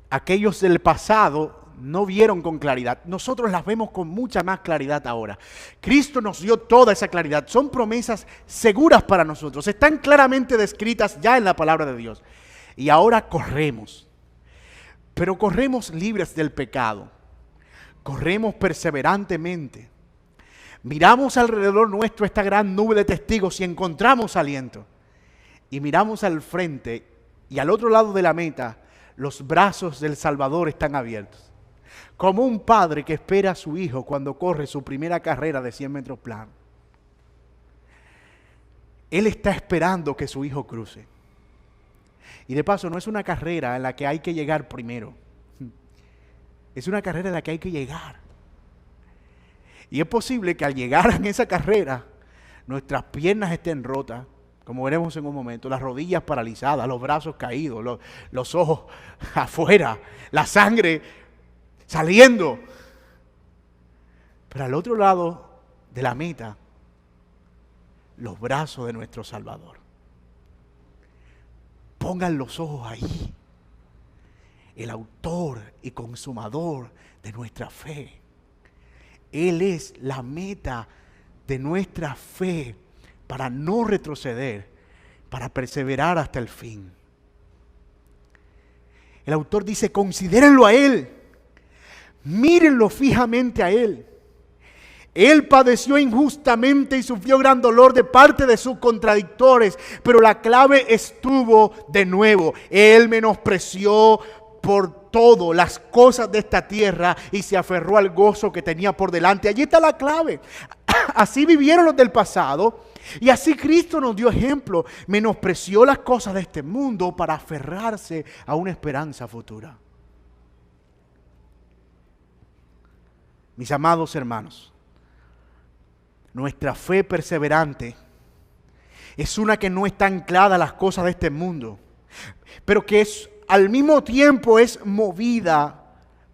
aquellos del pasado no vieron con claridad. Nosotros las vemos con mucha más claridad ahora. Cristo nos dio toda esa claridad. Son promesas seguras para nosotros. Están claramente descritas ya en la palabra de Dios. Y ahora corremos. Pero corremos libres del pecado. Corremos perseverantemente. Miramos alrededor nuestro esta gran nube de testigos y encontramos aliento. Y miramos al frente y al otro lado de la meta, los brazos del Salvador están abiertos. Como un padre que espera a su hijo cuando corre su primera carrera de 100 metros plano. Él está esperando que su hijo cruce. Y de paso, no es una carrera en la que hay que llegar primero. Es una carrera en la que hay que llegar. Y es posible que al llegar en esa carrera, nuestras piernas estén rotas, como veremos en un momento, las rodillas paralizadas, los brazos caídos, los ojos afuera, la sangre saliendo. Pero al otro lado de la meta, los brazos de nuestro Salvador. Pongan los ojos ahí. El autor y consumador de nuestra fe. Él es la meta de nuestra fe para no retroceder, para perseverar hasta el fin. El autor dice, considérenlo a Él, mírenlo fijamente a Él. Él padeció injustamente y sufrió gran dolor de parte de sus contradictores, pero la clave estuvo de nuevo. Él menospreció por todo las cosas de esta tierra y se aferró al gozo que tenía por delante. Allí está la clave. Así vivieron los del pasado y así Cristo nos dio ejemplo. Menospreció las cosas de este mundo para aferrarse a una esperanza futura. Mis amados hermanos, nuestra fe perseverante es una que no está anclada a las cosas de este mundo, pero que al mismo tiempo es movida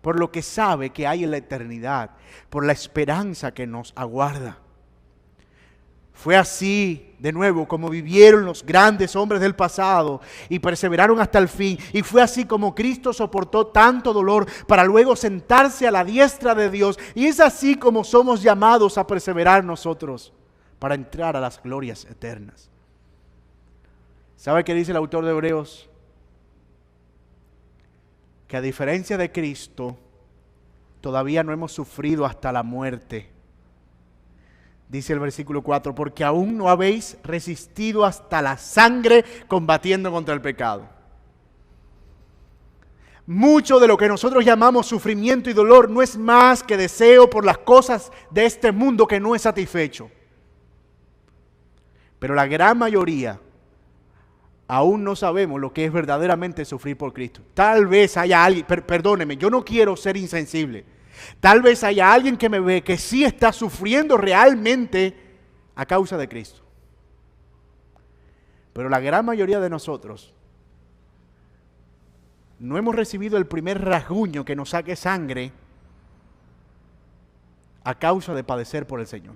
por lo que sabe que hay en la eternidad, por la esperanza que nos aguarda. Fue así, de nuevo, como vivieron los grandes hombres del pasado y perseveraron hasta el fin. Y fue así como Cristo soportó tanto dolor para luego sentarse a la diestra de Dios. Y es así como somos llamados a perseverar nosotros para entrar a las glorias eternas. ¿Sabe qué dice el autor de Hebreos? Que a diferencia de Cristo, todavía no hemos sufrido hasta la muerte. Dice el versículo 4, porque aún no habéis resistido hasta la sangre combatiendo contra el pecado. Mucho de lo que nosotros llamamos sufrimiento y dolor no es más que deseo por las cosas de este mundo que no es satisfecho. Pero la gran mayoría aún no sabemos lo que es verdaderamente sufrir por Cristo. Tal vez haya alguien, perdóneme, yo no quiero ser insensible. Tal vez haya alguien que me ve que sí está sufriendo realmente a causa de Cristo. Pero la gran mayoría de nosotros no hemos recibido el primer rasguño que nos saque sangre a causa de padecer por el Señor.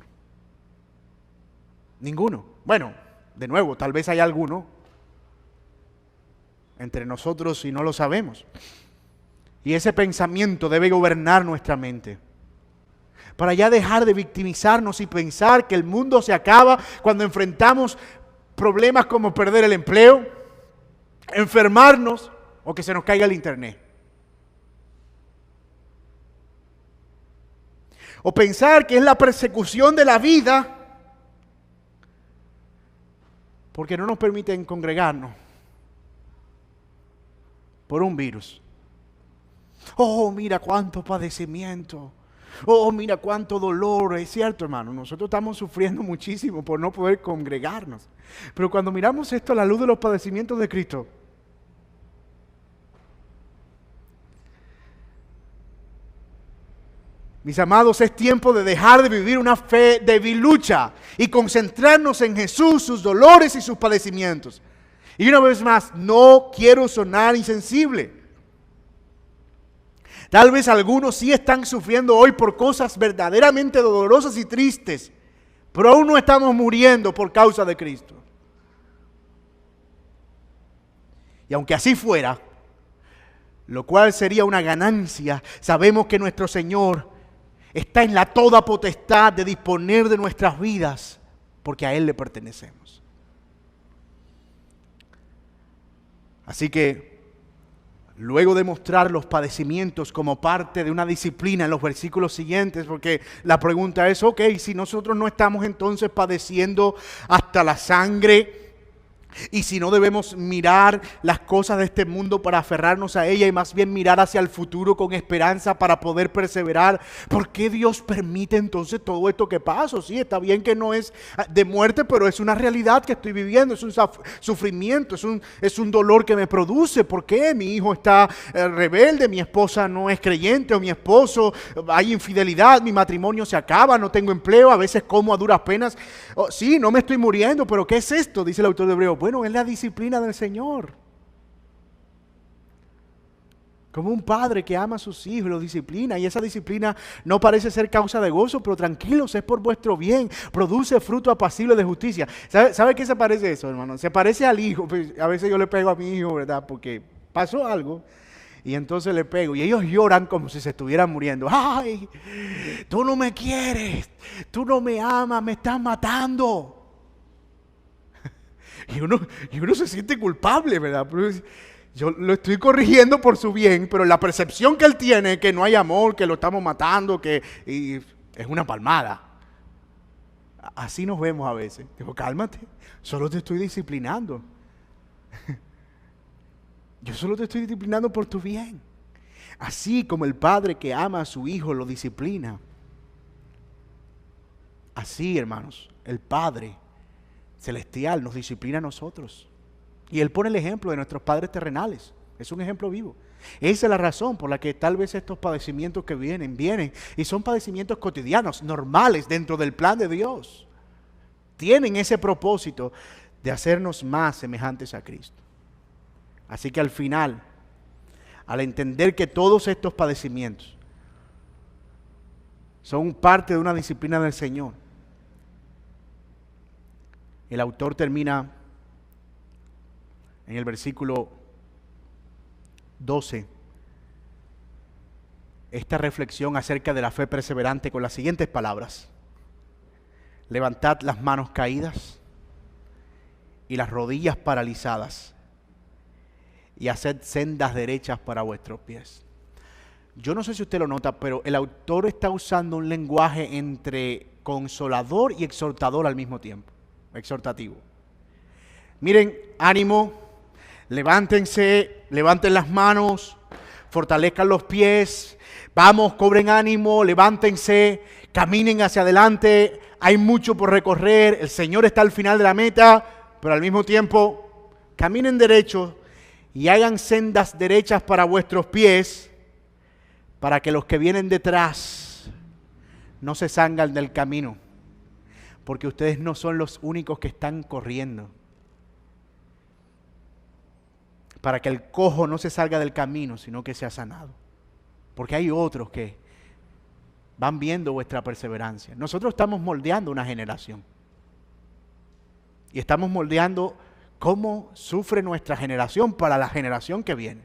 Ninguno. Bueno, de nuevo, tal vez haya alguno entre nosotros y no lo sabemos. Y ese pensamiento debe gobernar nuestra mente. Para ya dejar de victimizarnos y pensar que el mundo se acaba cuando enfrentamos problemas como perder el empleo, enfermarnos o que se nos caiga el internet. O pensar que es la persecución de la vida porque no nos permiten congregarnos por un virus. Oh, mira cuánto padecimiento. Oh, mira cuánto dolor. Es cierto, hermano, nosotros estamos sufriendo muchísimo por no poder congregarnos. Pero cuando miramos esto a la luz de los padecimientos de Cristo, Mis amados, es tiempo de dejar de vivir una fe debilucha y concentrarnos en Jesús, sus dolores y sus padecimientos. Y una vez más, no quiero sonar insensible. Tal vez algunos sí están sufriendo hoy por cosas verdaderamente dolorosas y tristes, pero aún no estamos muriendo por causa de Cristo. Y aunque así fuera, lo cual sería una ganancia, sabemos que nuestro Señor está en la toda potestad de disponer de nuestras vidas, porque a Él le pertenecemos. Así que, luego de mostrar los padecimientos como parte de una disciplina en los versículos siguientes, porque la pregunta es, ok, si nosotros no estamos entonces padeciendo hasta la sangre, y si no debemos mirar las cosas de este mundo para aferrarnos a ella y más bien mirar hacia el futuro con esperanza para poder perseverar, ¿por qué Dios permite entonces todo esto que pasa? Sí, está bien que no es de muerte, pero es una realidad que estoy viviendo, es un sufrimiento, es un dolor que me produce. ¿Por qué? Mi hijo está rebelde, mi esposa no es creyente, o mi esposo, hay infidelidad, mi matrimonio se acaba, no tengo empleo, a veces como a duras penas. Oh, sí, no me estoy muriendo, pero ¿qué es esto? Dice el autor de Hebreos. Bueno, es la disciplina del Señor. Como un padre que ama a sus hijos y los disciplina, y esa disciplina no parece ser causa de gozo, pero tranquilos, es por vuestro bien, produce fruto apacible de justicia. ¿Sabe qué se parece eso, hermano? Se parece al hijo. A veces yo le pego a mi hijo, ¿verdad? Porque pasó algo, y entonces le pego, y ellos lloran como si se estuvieran muriendo. ¡Ay! Tú no me quieres, tú no me amas, me estás matando. Y uno se siente culpable, ¿verdad? Pero yo lo estoy corrigiendo por su bien, pero la percepción que él tiene es que no hay amor, que lo estamos matando, y es una palmada. Así nos vemos a veces. Digo, cálmate, solo te estoy disciplinando. Yo solo te estoy disciplinando por tu bien. Así como el padre que ama a su hijo lo disciplina. Así, hermanos, el Padre celestial nos disciplina a nosotros. Y Él pone el ejemplo de nuestros padres terrenales. Es un ejemplo vivo. Esa es la razón por la que tal vez estos padecimientos que vienen y son padecimientos cotidianos, normales dentro del plan de Dios. Tienen ese propósito de hacernos más semejantes a Cristo. Así que al final, al entender que todos estos padecimientos son parte de una disciplina del Señor, el autor termina en el versículo 12 esta reflexión acerca de la fe perseverante con las siguientes palabras: levantad las manos caídas y las rodillas paralizadas y haced sendas derechas para vuestros pies. Yo no sé si usted lo nota, pero el autor está usando un lenguaje entre consolador y exhortador al mismo tiempo. Exhortativo. Miren, ánimo, levántense, levanten las manos, fortalezcan los pies, vamos, cobren ánimo, levántense, caminen hacia adelante, hay mucho por recorrer, el Señor está al final de la meta, pero al mismo tiempo, caminen derechos y hagan sendas derechas para vuestros pies, para que los que vienen detrás no se salgan del camino. Porque ustedes no son los únicos que están corriendo. Para que el cojo no se salga del camino, sino que sea sanado. Porque hay otros que van viendo vuestra perseverancia. Nosotros estamos moldeando una generación. Y estamos moldeando cómo sufre nuestra generación para la generación que viene.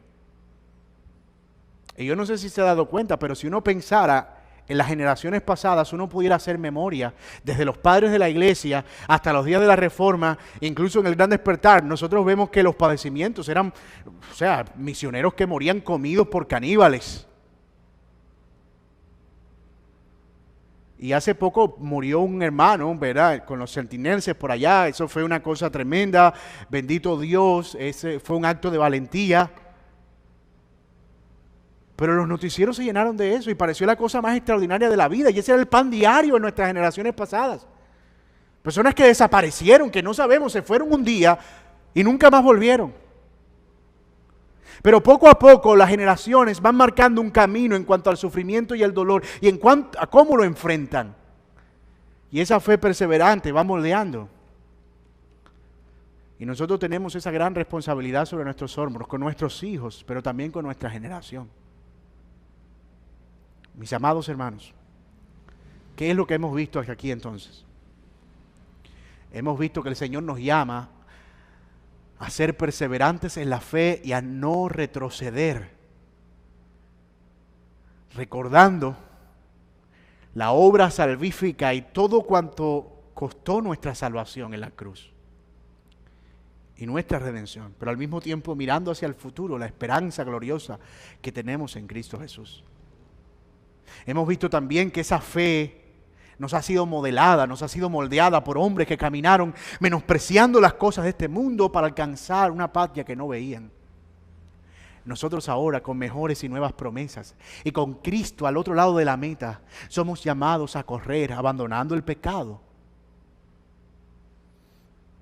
Y yo no sé si se ha dado cuenta, pero si uno pensara en las generaciones pasadas, uno pudiera hacer memoria desde los padres de la iglesia hasta los días de la Reforma, incluso en el Gran Despertar. Nosotros vemos que los padecimientos eran, misioneros que morían comidos por caníbales. Y hace poco murió un hermano, ¿verdad?, con los centineses por allá. Eso fue una cosa tremenda. Bendito Dios, ese fue un acto de valentía. Pero los noticieros se llenaron de eso y pareció la cosa más extraordinaria de la vida. Y ese era el pan diario en nuestras generaciones pasadas. Personas que desaparecieron, que no sabemos, se fueron un día y nunca más volvieron. Pero poco a poco las generaciones van marcando un camino en cuanto al sufrimiento y el dolor y en cuanto a cómo lo enfrentan. Y esa fe perseverante va moldeando. Y nosotros tenemos esa gran responsabilidad sobre nuestros hombros, con nuestros hijos, pero también con nuestra generación. Mis amados hermanos, ¿qué es lo que hemos visto hasta aquí entonces? Hemos visto que el Señor nos llama a ser perseverantes en la fe y a no retroceder, recordando la obra salvífica y todo cuanto costó nuestra salvación en la cruz y nuestra redención, pero al mismo tiempo mirando hacia el futuro, la esperanza gloriosa que tenemos en Cristo Jesús. Hemos visto también que esa fe nos ha sido modelada, nos ha sido moldeada por hombres que caminaron menospreciando las cosas de este mundo para alcanzar una patria que no veían. Nosotros ahora, con mejores y nuevas promesas y con Cristo al otro lado de la meta, somos llamados a correr abandonando el pecado,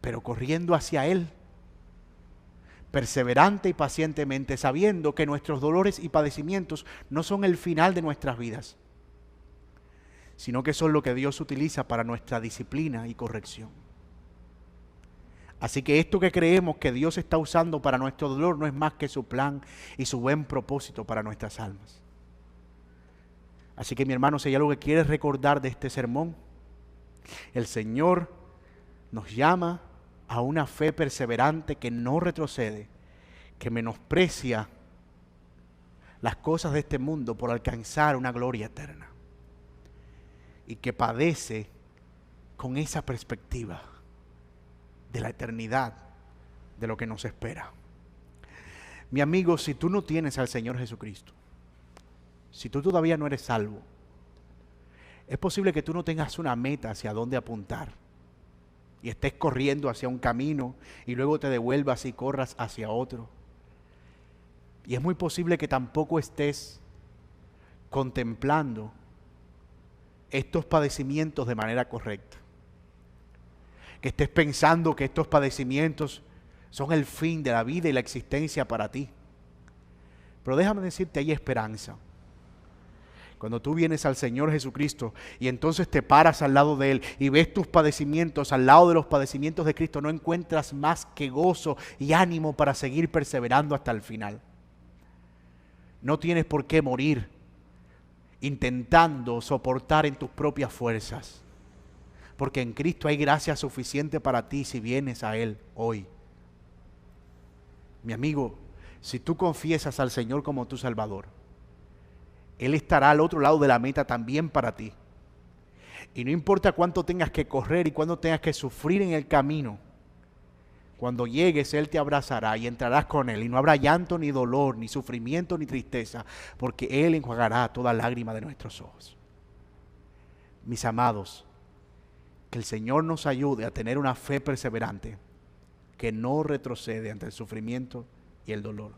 pero corriendo hacia Él, perseverante y pacientemente, sabiendo que nuestros dolores y padecimientos no son el final de nuestras vidas, sino que son lo que Dios utiliza para nuestra disciplina y corrección. Así que esto que creemos que Dios está usando para nuestro dolor no es más que su plan y su buen propósito para nuestras almas. Así que mi hermano, si hay algo que quieres recordar de este sermón, el Señor nos llama a una fe perseverante que no retrocede, que menosprecia las cosas de este mundo por alcanzar una gloria eterna. Y que padece con esa perspectiva de la eternidad, de lo que nos espera. Mi amigo, si tú no tienes al Señor Jesucristo, si tú todavía no eres salvo, es posible que tú no tengas una meta hacia dónde apuntar y estés corriendo hacia un camino y luego te devuelvas y corras hacia otro. Y es muy posible que tampoco estés contemplando estos padecimientos de manera correcta. Que estés pensando que estos padecimientos son el fin de la vida y la existencia para ti. Pero déjame decirte, hay esperanza. Cuando tú vienes al Señor Jesucristo y entonces te paras al lado de Él y ves tus padecimientos al lado de los padecimientos de Cristo, no encuentras más que gozo y ánimo para seguir perseverando hasta el final. No tienes por qué morir intentando soportar en tus propias fuerzas, porque en Cristo hay gracia suficiente para ti si vienes a Él hoy. Mi amigo, si tú confiesas al Señor como tu Salvador, Él estará al otro lado de la meta también para ti. Y no importa cuánto tengas que correr y cuánto tengas que sufrir en el camino, cuando llegues Él te abrazará y entrarás con Él y no habrá llanto ni dolor, ni sufrimiento ni tristeza, porque Él enjuagará toda lágrima de nuestros ojos. Mis amados, que el Señor nos ayude a tener una fe perseverante que no retrocede ante el sufrimiento y el dolor.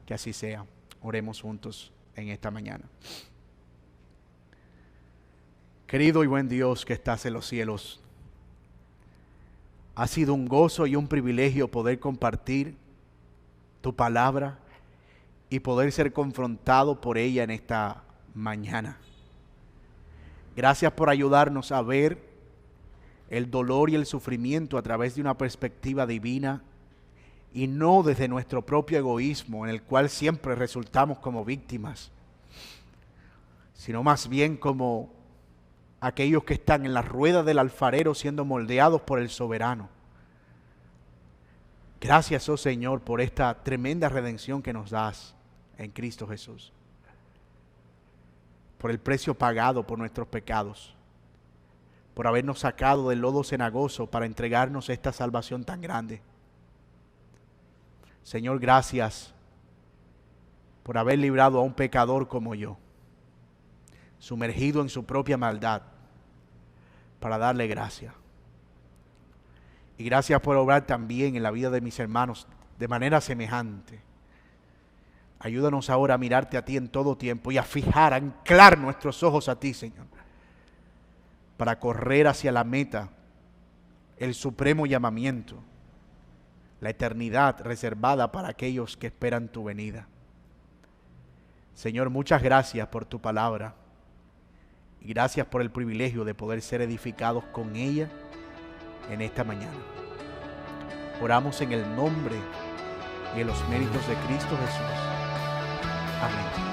Que así sea. Oremos juntos en esta mañana. Querido y buen Dios que estás en los cielos, ha sido un gozo y un privilegio poder compartir tu palabra y poder ser confrontado por ella en esta mañana. Gracias por ayudarnos a ver el dolor y el sufrimiento a través de una perspectiva divina y no desde nuestro propio egoísmo, en el cual siempre resultamos como víctimas, sino más bien como aquellos que están en la rueda del alfarero siendo moldeados por el soberano. Gracias, oh Señor, por esta tremenda redención que nos das en Cristo Jesús, por el precio pagado por nuestros pecados, por habernos sacado del lodo cenagoso para entregarnos esta salvación tan grande. Señor, gracias por haber librado a un pecador como yo, sumergido en su propia maldad, para darle gracia. Y gracias por obrar también en la vida de mis hermanos de manera semejante. Ayúdanos ahora a mirarte a ti en todo tiempo y a fijar, a anclar nuestros ojos a ti, Señor, para correr hacia la meta, el supremo llamamiento, la eternidad reservada para aquellos que esperan tu venida. Señor, muchas gracias por tu palabra y gracias por el privilegio de poder ser edificados con ella en esta mañana. Oramos en el nombre y en los méritos de Cristo Jesús. Amén.